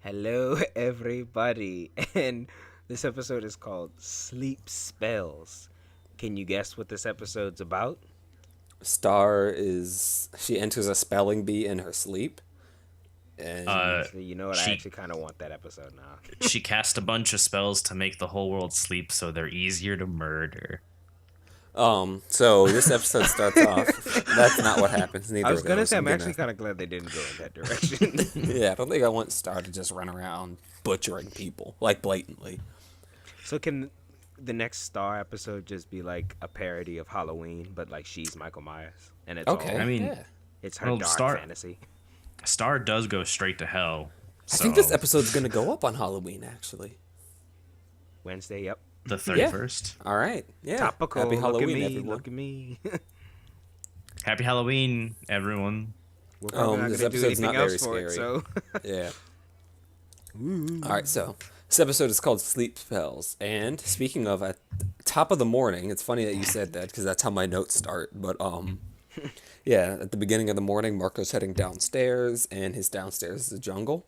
Hello, everybody, and this episode is called Sleep Spells. Can you guess what this episode's about? She enters a spelling bee in her sleep, and Uh, Actually, you know what? I she actually kind of want that episode now. she cast a bunch of spells to make the whole world sleep, so they're easier to murder. so this episode starts off. That's not what happens. I Neither was of gonna those. say I'm actually kind of glad they didn't go in that direction. Yeah, I don't think I want Star to just run around butchering people like blatantly. So can the next Star episode just be like a parody of Halloween, but like she's Michael Myers, and it's Okay, all I mean, yeah. it's her well, dark fantasy. Star does go straight to hell. I So think this episode's gonna go up on Halloween. Actually, Wednesday, yep. the 31st. all right, yeah. Topical. Happy Halloween, look at me, everyone. Look at me. Happy Halloween, everyone. We're probably not This gonna do episode's anything not else very for it, scary. so Yeah. All right, so this episode is called Sleep Spells, and speaking of at top of the morning, it's funny that you said that because that's how my notes start. But yeah, at the beginning of the morning, Marco's heading downstairs, and his downstairs is a jungle.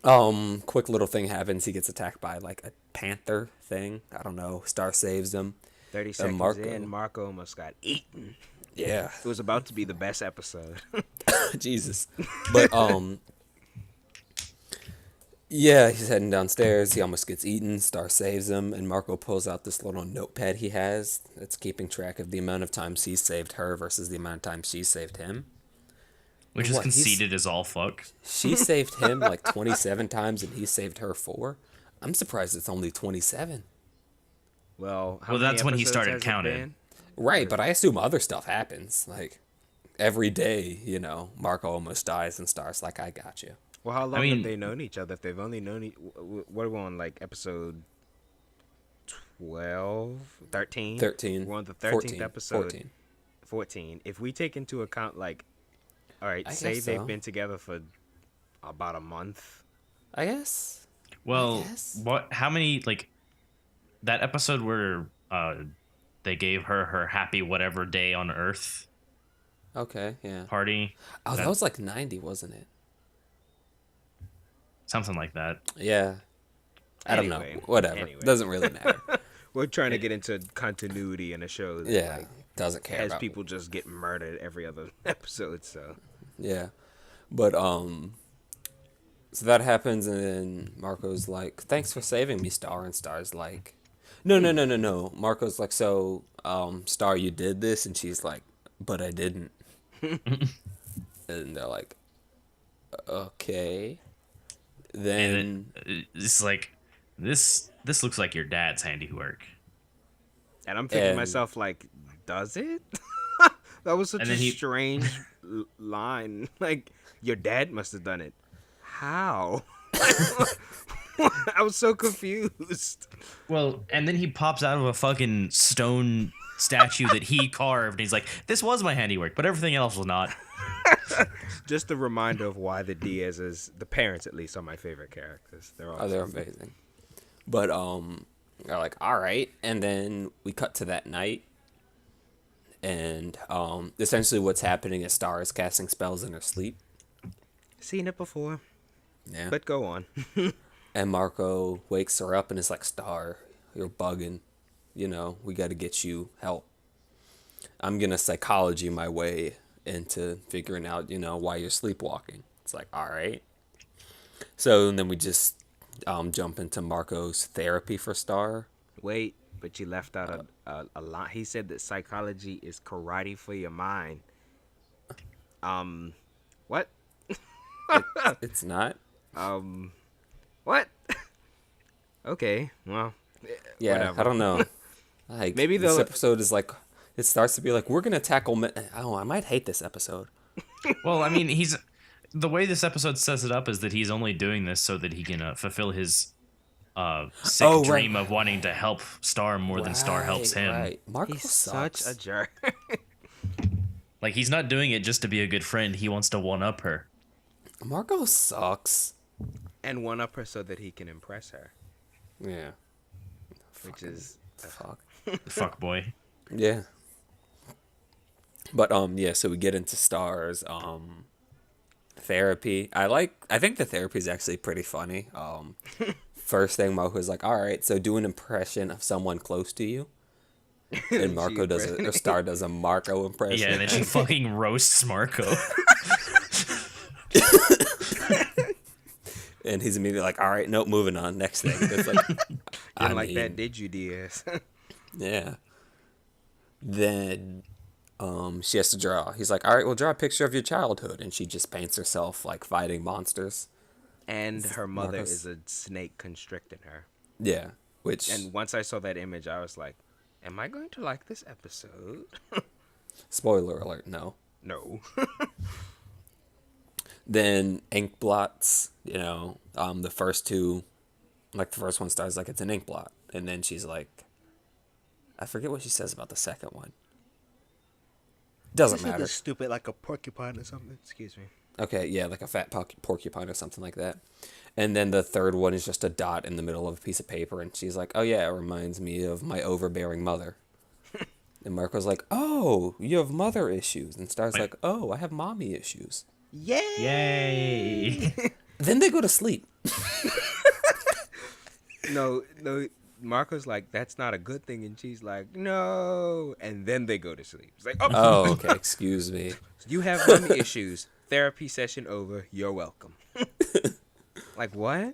Quick little thing happens. He gets attacked by like a panther thing. I don't know. Star saves him. 30 seconds Marco. in, Marco almost got eaten. Yeah, It was about to be the best episode. Jesus. But yeah, he's heading downstairs. He almost gets eaten. Star saves him, and Marco pulls out this little notepad he has that's keeping track of the amount of times he saved her versus the amount of times she saved him. Which is What, he's- conceited as all fuck. She saved him like 27 times, and he saved her 4. I'm surprised it's only 27. Well, how Well, many that's when he episodes started has it counting. been? Right, but I assume other stuff happens. Like, every day, Marco almost dies, and Star's like, I got you. Well, how long mean- have they known each other? If they've only known what are we on, like episode 12, 13? 13. We're on the 13th 14, episode. 14. 14. If we take into account, like, all right, I say guess they've so. been together for about a month. I guess. Well, guess. how many, like, that episode where they gave her happy whatever day on Earth Okay, yeah. party? Oh, that was like 90, wasn't it? Something like that. Yeah. I don't Anyway, know. Whatever. anyway. Doesn't really matter. We're trying to get into continuity in a show that Yeah. like, Doesn't care has about people just get murdered every other episode, so. Yeah. But so that happens, and then Marco's like, "Thanks for saving me, Star." And Star's like, "No, no, no, no, no." Marco's like, "So, Star, you did this?" And she's like, "But I didn't." And they're like, "Okay." Then And it's like, this looks like your dad's handiwork. And I'm thinking to And- myself, like, does it? That was such And a then he- strange line. Like, your dad must have done it. How? I was so confused. Well, and then he pops out of a fucking stone statue that he carved, and he's like, "This was my handiwork, but everything else was not." Just a reminder of why the Diaz's, the parents at least, are my favorite characters. They're all they're amazing. But they're like, "All right." And then we cut to that night. And essentially what's happening is Star is casting spells in her sleep. seen it before, Yeah. but go on. And Marco wakes her up and is like, "Star, you're bugging. We got to get you help." I'm going to psychology my way into figuring out, why you're sleepwalking. It's like, all right. So then we just jump into Marco's therapy for Star. Wait, but you left out a lot. He said that psychology is karate for your mind. What? It's not. What? Okay, well, Yeah, whatever. I don't know. Like, Maybe this they'll- episode is like, it starts to be like, we're going to tackle... I might hate this episode. Well, I mean, the way this episode sets it up is that he's only doing this so that he can fulfill his sick Oh, right. dream of wanting to help Star more than Star helps him. Right. Marco He's sucks. such a jerk. Like, he's not doing it just to be a good friend. He wants to one up her. Marco sucks. And one up her so that he can impress her, Yeah. which is Fuck. Fuck boy. Yeah. But yeah, so we get into Star's therapy. I think the therapy is actually pretty funny. First thing Marco's like, all right, so do an impression of someone close to you. And Marco does it, or Star does a Marco impression. Yeah, and then she fucking roasts Marco. And he's immediately like, all right, nope, moving on. Next thing. It's like, Didn't like that, did you, Diaz? Yeah. Then she has to draw. He's like, all right, well, draw a picture of your childhood. And she just paints herself like fighting monsters. And her mother Marcos. is a snake constricting her. Yeah. Which, And once I saw that image, I was like, am I going to like this episode? spoiler alert, no. No. Then ink blots, the first two, like the first one starts like it's an ink blot. And then she's like, I forget what she says about the second one. Doesn't matter. Stupid, like a porcupine or something. Excuse me. Okay, yeah, like a fat porcupine or something like that. And then the third one is just a dot in the middle of a piece of paper. And she's like, oh yeah, it reminds me of my overbearing mother. And Marco's like, oh, you have mother issues. And Star's like, oh, I have mommy issues. Yay! Yay! Then they go to sleep. No, Marco's like, that's not a good thing. And she's like, no. And then they go to sleep. It's like, Oh, okay, excuse me. You have mommy issues. Therapy session over. You're welcome. Like, what?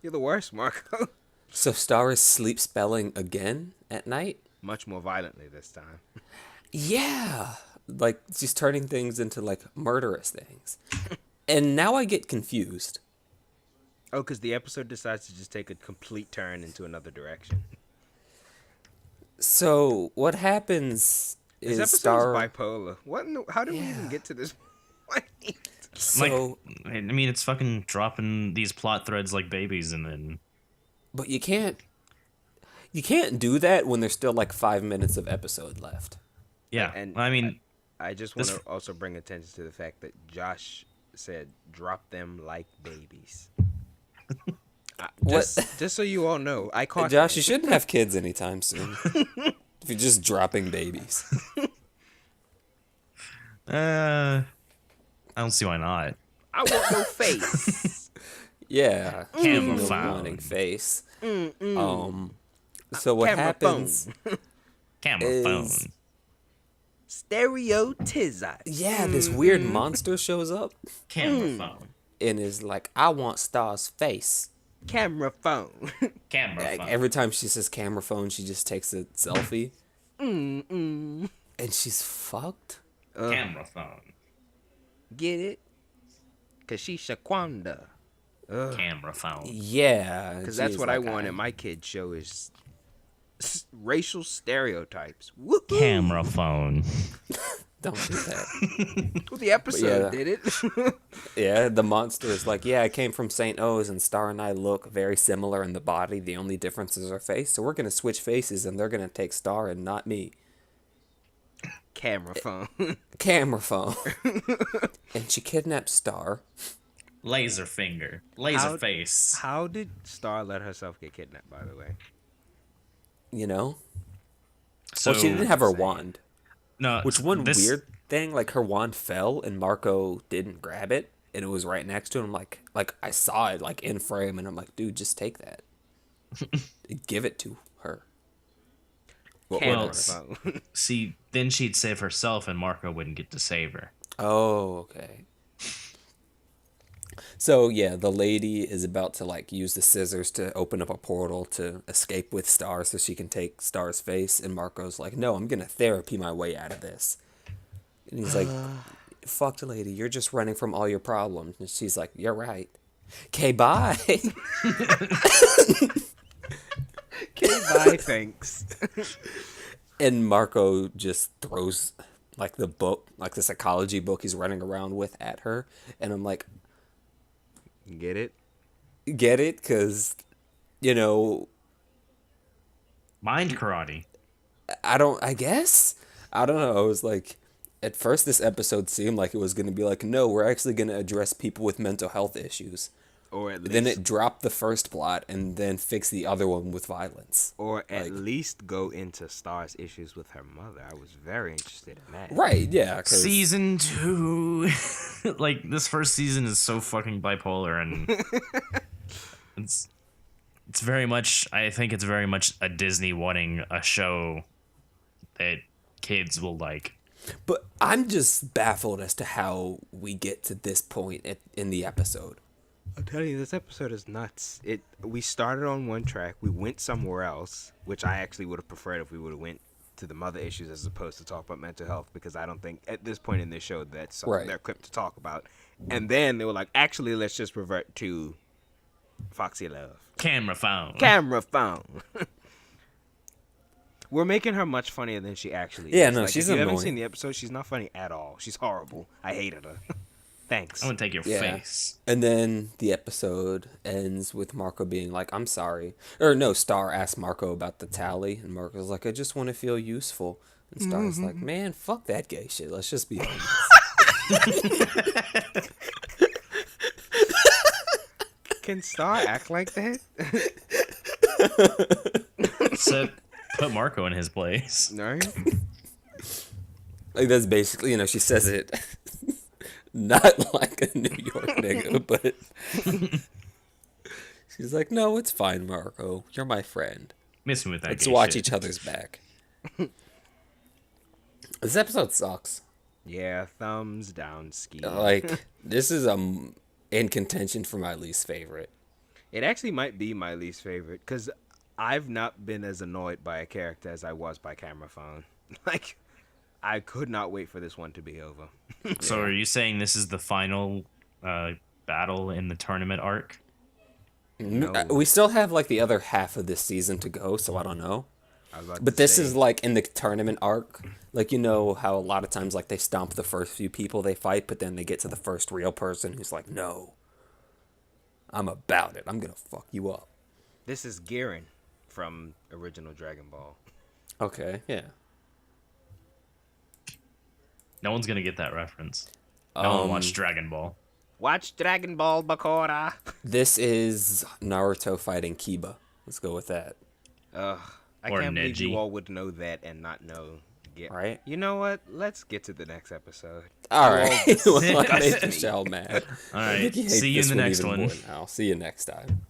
You're the worst, Marco. So Star is sleep spelling again at night? Much more violently this time. Yeah. Like, she's turning things into, like, murderous things. And now I get confused. Oh, because the episode decides to just take a complete turn into another direction. So, what happens This is episode Star... is bipolar. What? How did we even get to this point? So, I mean, it's fucking dropping these plot threads like babies, and then but you can't do that when there's still, like, 5 minutes of episode left. yeah. And I mean, I just want to also bring attention to the fact that Josh said, "Drop them like babies." Just so you all know, I caught Josh, that. you shouldn't have kids anytime soon. If you're just dropping babies. I don't see why not. I want no face. Yeah. Camera No phone. wanting face. So what Camera happens... Camera is- phone. Stereotiza. Yeah, this weird monster shows up Camera phone. and is like, I want Star's face. Camera phone. Camera Like, phone. every time she says camera phone, she just takes a selfie. And she's fucked? Camera phone. Get it? Cause she's Shaquanda. Camera phone. Yeah. Cause that's she's what I like, want in my kid's show is racial stereotypes. Woo-hoo. Camera phone. Don't do that. Well, the episode yeah. did it. Yeah, the monster is like, yeah, I came from St. O's and Star and I look very similar in the body. The only difference is our face. So we're going to switch faces and they're going to take Star and not me. Camera phone. Camera phone. And she kidnaps Star. Laser finger. Laser face. How did Star let herself get kidnapped, by the way? You know? So Well, she didn't have her wand. no, Which one this, weird thing, like her wand fell and Marco didn't grab it and it was right next to him. Like I saw it like in frame and I'm like, dude, just take that. Give it to her. Camera Well, phone. See, then she'd save herself, and Marco wouldn't get to save her. Oh, okay. So yeah, the lady is about to like use the scissors to open up a portal to escape with Star so she can take Star's face, and Marco's like, no, I'm gonna therapy my way out of this. And he's like, fuck the lady, you're just running from all your problems. And she's like, you're right. Okay, bye. Okay, bye, thanks. And Marco just throws like the book, like the psychology book he's running around with at her. And I'm like, Get it? get it? Because, you know, Mind karate. I guess? I don't know. I was like, at first this episode seemed like it was going to be like, no, we're actually going to address people with mental health issues. Or at Then least, it dropped the first plot and then fixed the other one with violence. or at least go into Star's issues with her mother. I was very interested in that. Right, yeah. 'Cause Season 2. Like, this first season is so fucking bipolar, and it's very much, I think it's very much a Disney wanting a show that kids will like. But I'm just baffled as to how we get to this point in the episode. I'll tell you, this episode is nuts. We started on one track, we went somewhere else, which I actually would have preferred if we would have went to the mother issues as opposed to talk about mental health, because I don't think at this point in this show that's something Right. they're equipped to talk about. And then they were like, actually, let's just revert to Foxy Love. Camera phone. Camera phone. We're making her much funnier than she actually Yeah, is. no, Like, she's if you haven't annoying. seen the episode, she's not funny at all. She's horrible. I hated her. Thanks. I'm gonna take your Yeah. face. And then the episode ends with Marco being like, I'm sorry. Or no, Star asks Marco about the tally, and Marco's like, I just want to feel useful. And Star's like, man, fuck that gay shit. Let's just be honest. Can Star act like that? So put Marco in his place. No. Like, that's basically, she says it not like a New York nigga, but she's like, no, it's fine, Marco. You're my friend. Miss me with that. Let's gay watch shit. each other's back. This episode sucks. Yeah, thumbs down, ski. Like, this is in contention for my least favorite. It actually might be my least favorite because I've not been as annoyed by a character as I was by Camera Phone. Like, I could not wait for this one to be over. So are you saying this is the final battle in the tournament arc? No. We still have like the other half of this season to go, so I don't know. I was about But to this say, is like in the tournament arc. Like, how a lot of times like they stomp the first few people they fight, but then they get to the first real person who's like, no, I'm about it. I'm gonna fuck you up. this is Garen from original Dragon Ball. Okay, yeah. No one's gonna get that reference. No one watched Dragon Ball. Watch Dragon Ball Bakura. This is Naruto fighting Kiba. Let's go with that. I Or can't believe you Neji. all would know that and not know. Right? You know what? Let's get to the next episode. All right. this Well, I made disgusts me. Tashel mad. All I right. think he hates See you in this the next even one. more now. See you next time.